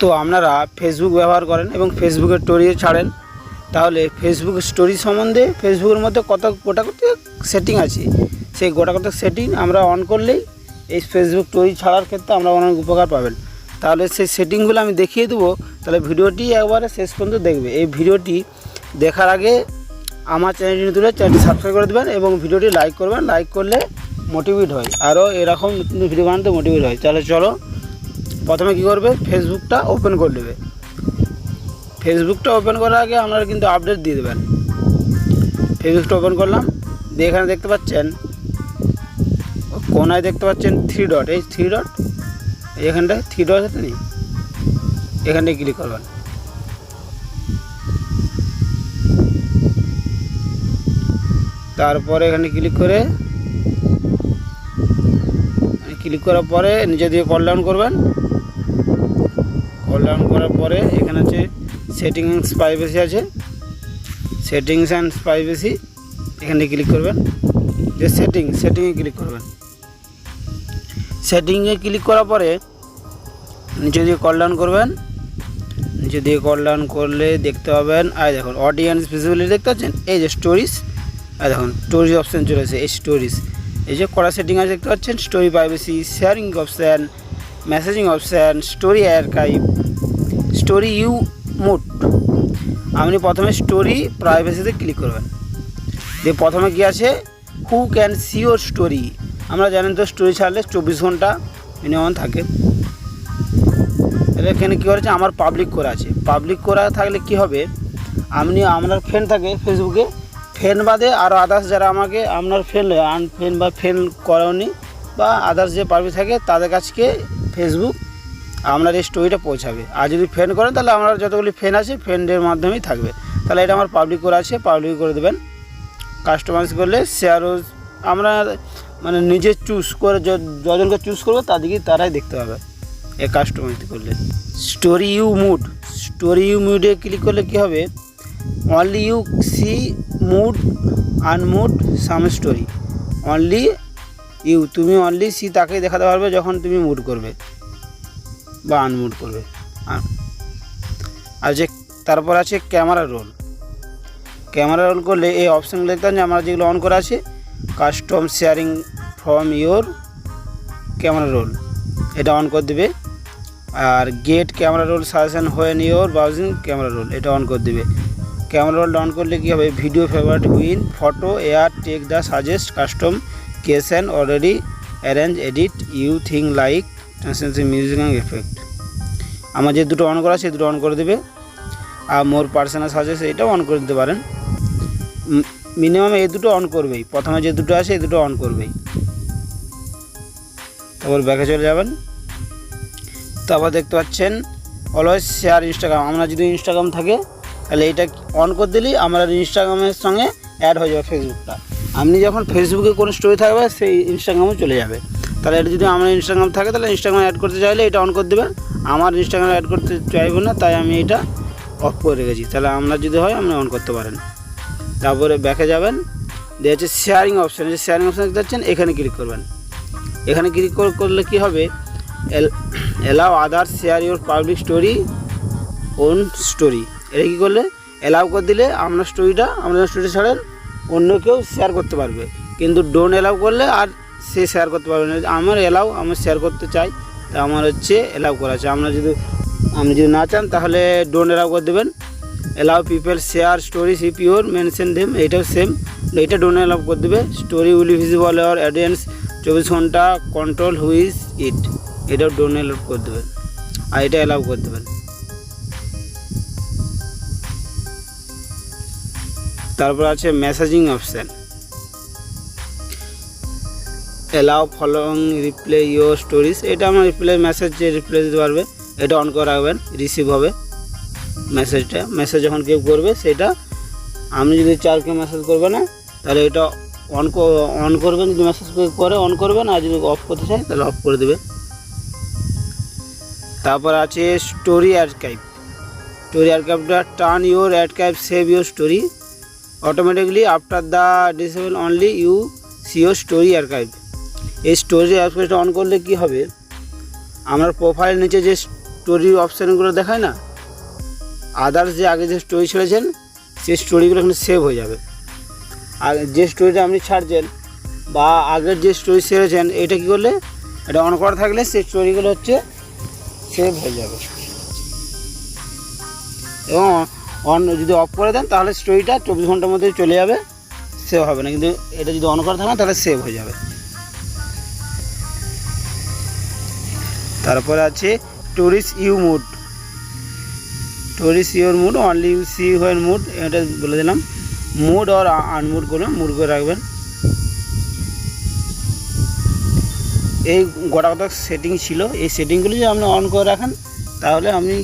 তো আপনারা ফেসবুক ব্যবহার করেন এবং ফেসবুকের স্টোরি ছাড়েন, তাহলে ফেসবুক স্টোরি সম্বন্ধে ফেসবুকের মধ্যে গোটা সেটিং আছে। সেই গোটা সেটিং আমরা অন করলেই এই ফেসবুক স্টোরি ছাড়ার ক্ষেত্রে আমরা অনেক উপকার পাবেন। তাহলে সেই সেটিংগুলো আমি দেখিয়ে দেবো, তাহলে ভিডিওটি একবারে শেষ পর্যন্ত দেখবে। এই ভিডিওটি দেখার আগে আমার চ্যানেলটি তুলে চ্যানেলটি সাবস্ক্রাইব করে দেবেন এবং ভিডিওটি লাইক করবেন। লাইক করলে মোটিভেট হয়, আরও এরকম নতুন ভিডিও বানাতে মোটিভেট হয়। তাহলে চলো, প্রথমে কী করবে, ফেসবুকটা ওপেন করে নেবে। ফেসবুকটা ওপেন করার আগে আপনারা কিন্তু আপডেট দিয়ে দেবেন। ফেসবুকটা ওপেন করলাম, দিয়ে এখানে দেখতে পাচ্ছেন কোনায় দেখতে পাচ্ছেন 3 ডট। এই 3 ডট, এখানটায় 3 ডট আছে নেই, এখানটায় ক্লিক করবেন। তারপরে এখানে ক্লিক করার পরে নিচে দিয়ে কল ডাউন করবেন। কল ডাউন করার পরে এখানে আছে সেটিংস প্রাইভেসি আছে, সেটিংস অ্যান্ড প্রাইভেসি, এখানে ক্লিক করবেন। যে সেটিংয়ে ক্লিক করবেন। সেটিংয়ে ক্লিক করার পরে নিচে দিয়ে কল ডাউন করবেন। নিচে দিয়ে কল ডাউন করলে দেখতে পাবেন, আর দেখুন অডিয়েন্স ভিজিবিলিটি দেখতে পাচ্ছেন, এই যে স্টোরিজ, আর দেখুন স্টোরিজ অপশান চলে এসেছে। এই স্টোরিজ, এই যে কড়া সেটিং আছে দেখতে পাচ্ছেন, story privacy, sharing option, messaging option, story archive, story you mood. আপনি প্রথমে স্টোরি প্রাইভেসিতে ক্লিক করবেন। দিয়ে প্রথমে কী আছে, who can see your story. আমরা জানেন তো স্টোরি ছাড়লে 24 ঘন্টা মিনিমাম থাকে। তাহলে এখানে কী করেছে, আমার পাবলিক করা আছে। পাবলিক করা থাকলে কি হবে, আপনার ফ্রেন্ড থাকে ফেসবুকে, ফ্রেন্ড বাদে আরও আদার্স যারা আমাকে আপনার ফ্রেন্ড আনফ্রেন্ড বা ফ্রেন্ড করাওনি বা আদার্স যে পাবলিক থাকে তাদের কাছকে ফেসবুক আপনার এই স্টোরিটা পৌঁছাবে। আর যদি ফ্রেন্ড করেন তাহলে আপনার যতগুলি ফ্রেন্ড আছে ফ্রেন্ডের মাধ্যমেই থাকবে। তাহলে এটা আমার পাবলিক করা আছে, পাবলিক করে দেবেন। কাস্টমাইজ করলে শেয়ারও আমরা মানে নিজে চুজ করে যজনকে চুজ করবো তাদেরকে তারাই দেখতে পাবে এই কাস্টমাইজ করলে। স্টোরি ইউ মুডে ক্লিক করলে কী হবে, only you see mood unmood some story. Only you, তুমি অনলি সি তাকেই দেখাতে পারবে যখন তুমি মুড করবে বা আনমুড করবে। আর যে তারপর আছে ক্যামেরা রোল করলে এই অপশানগুলো দেখতে যে আমরা যেগুলো অন করা আছে, custom sharing from your camera roll, এটা অন করে দেবে। আর get camera roll suggestion when your browsing camera roll, এটা অন করে দেবে। ক্যামেরা রোলটা অন করলে কী হবে, video favourite when photo are take the suggest custom creation already arrange edit you think like translation music and effect. আমার যে দুটো অন করা আছে দুটো অন করে দেবে। আর মোর পার্সোনাল সাজেস্ট এটাও অন করে দিতে পারেন। মিনিমাম এই দুটো অন করবেই, প্রথমে যে দুটো আছে এই দুটো অন করবেই। তারপর ব্যাকে চলে যাবেন। তারপর দেখতে পাচ্ছেন অলওয়েজ শেয়ার ইনস্টাগ্রাম। আমরা যদি ইনস্টাগ্রাম থাকে তাহলে এটা অন করে দিলেই আমরা ইনস্টাগ্রামের সঙ্গে অ্যাড হয়ে যাবে ফেসবুকটা। আপনি যখন ফেসবুকে কোনো স্টোরি থাকবে সেই ইনস্টাগ্রামও চলে যাবে। তাহলে এটা যদি আমার ইনস্টাগ্রাম থাকে তাহলে ইনস্টাগ্রাম অ্যাড করতে চাইলে এটা অন করে দেবেন। আমার ইনস্টাগ্রাম অ্যাড করতে চাইবো না, তাই আমি এটা অফ করে রেখেছি। তাহলে আপনার যদি হয় আপনি অন করতে পারেন। তারপরে ব্যাকে যাবেন, দিয়ে হচ্ছে শেয়ারিং অপশান, যে শেয়ারিং অপশান দেখতে পাচ্ছেন এখানে ক্লিক করবেন। এখানে ক্লিক করলে কী হবে, allow others share your public story on story. এটা কী করলে অ্যালাউ করে দিলে আপনার স্টোরিটা ছাড়েন অন্য কেউ শেয়ার করতে পারবে, কিন্তু ডোন্ট অ্যালাউ করলে আর সে শেয়ার করতে পারবে না। আমার অ্যালাউ, আমার শেয়ার করতে চাই, তা আমার হচ্ছে অ্যালাউ করা আছে। আপনি যদি না চান তাহলে ডোন্ট অ্যালাউ করে দেবেন। Allow people share stories if your mention them, এইটাও সেম, এইটা ডোন্ট অ্যালাউ করে দেবে। Story will visible our audience 24 ঘন্টা কন্ট্রোল হুইজ ইট, এটাও ডোন্ট অ্যালাউ করে দেবেন। আর এটা অ্যালাউ করে দেবেন। তারপর আছে messaging option, allow following reply your stories. এটা আমার মেসেজ দিতে পারবে, এটা অন করে রাখবেন, রিসিভ হবে মেসেজ যখন কেউ করবে সেটা। আপনি যদি চার কেউ মেসেজ করবে না তাহলে এটা অন করবেন, যদি মেসেজ করে অন করবেন, আর যদি অফ করতে চাই তাহলে অফ করে দেবে। তারপর আছে স্টোরি আর্কাইভটা turn your archive save your story automatically after the disable only you see your story archive. এই স্টোরি আর্কাইভটা অন করলে কি হবে, আমার প্রোফাইল নিচে যে স্টোরি অপশানগুলো দেখায় না, আদার্স যে আগে যে স্টোরি ছেড়েছেন সেই স্টোরিগুলো এখানে সেভ হয়ে যাবে। আর যে স্টোরিটা আপনি ছাড়ছেন বা আগের যে স্টোরি ছেড়েছেন, এটা কী করলে, এটা অন করা থাকলে সেই স্টোরিগুলো হচ্ছে সেভ হয়ে যাবে। এবং অন যদি অফ করে দেন তাহলে স্টোরিটা 24 ঘন্টার মধ্যে চলে যাবে, সেভ হবে না। কিন্তু এটা যদি অন করা থাকে তাহলে সেভ হয়ে যাবে। তারপরে আছে tourist you mood, tourist your mood only you see when mood, এটা বলে দিলাম। মুড আর আনমুড করবেন, মুড করে রাখবেন। এই গোটা কত সেটিং ছিল, এই সেটিংগুলি যদি আপনি অন করে রাখেন তাহলে আপনি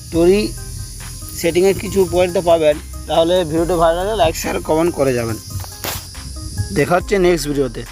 স্টোরি সেটিংয়ের কিছু পয়েন্টটা পাবেন। তাহলে ভিডিওটা ভালো লাগলে লাইক শেয়ার কমেন্ট করে যাবেন। দেখা হচ্ছে নেক্সট ভিডিওতে।